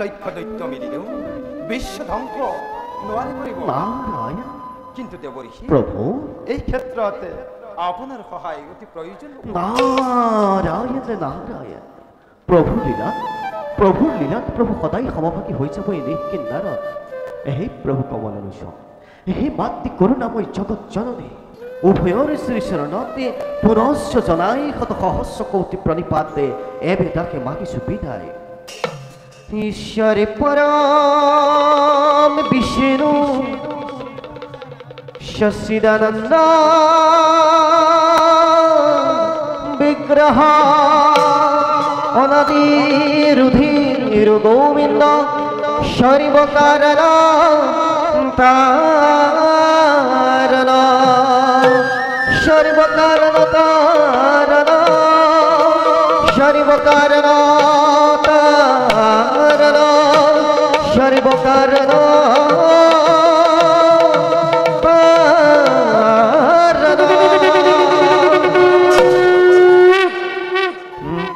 লক্ষ দৈত্য মিলিলেও বিশ্ব ধ্বংস নোৱাৰি কৰিব। নারায়ণ কিন্তু দেৱঋষি প্রভু এই ক্ষেত্ৰতে আপোনাৰ সহায় অতি প্ৰয়োজন। নারায়ণ নারায়ণ প্রভুর লীলাত প্রভু সদায় সমভাগী হৈ যাব এনে কিন্নাৰত। হে প্রভু কমললোচ, হে মাতৃ করুণাময় জগৎ জননী, উভয়ৰ শ্ৰীচৰণতে পুনশ্চ জনাই শত সহস্র কৌটি প্ৰণিপাতে এবেদাকে মাগিছো বিদায়। ঈশ্বর পরম বিষ্ণু সচ্চিদানন্দ বিগ্রহ অনাদি রুধির গোবিন্দ সর্বকারণ তারণ সর্বকারণ তারণ সর্বকারণ তারণ সর্বকারণ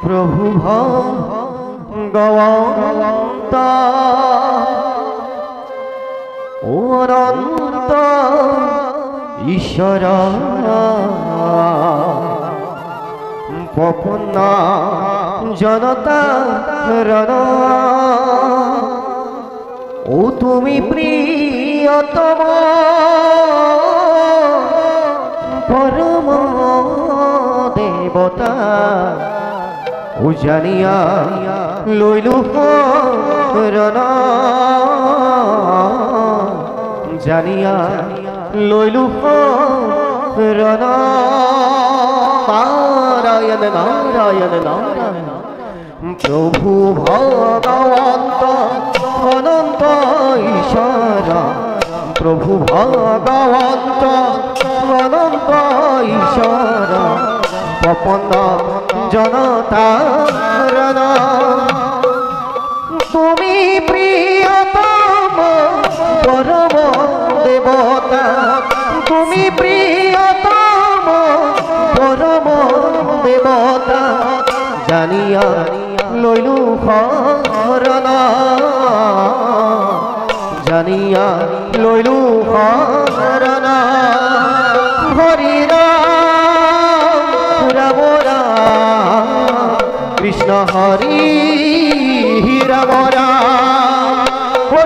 প্রভু ভগবন্ত অনন্ত ঈশ্বর পপন্ন জনতা রণ, ও তুমি প্রিয়তম পরম দেবতা, ও জানিয়া লইলু রণ, জানিয়া লইলু রণ। নারায়ণ নারায়ণ নারায়ণ প্রভু ভগবন্ত অনন্ত ঈশ্বর, প্রভু ভগবন্ত অনন্ত ঈশ্বর পপন্ন জনতারণ, তুমি প্রিয়তম পরম দেবতা, তুমি প্রিয়তম পরম দেবতা, জানিয়া লইলু শরণ, জানিয়া লইলু শরণ। হরি রাম রাম রাম কৃষ্ণ হরি রাম রাম,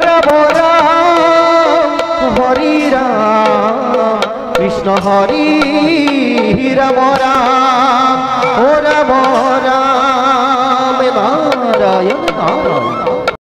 রাম রাম হরি রাম কৃষ্ণ হরি রাম রাম।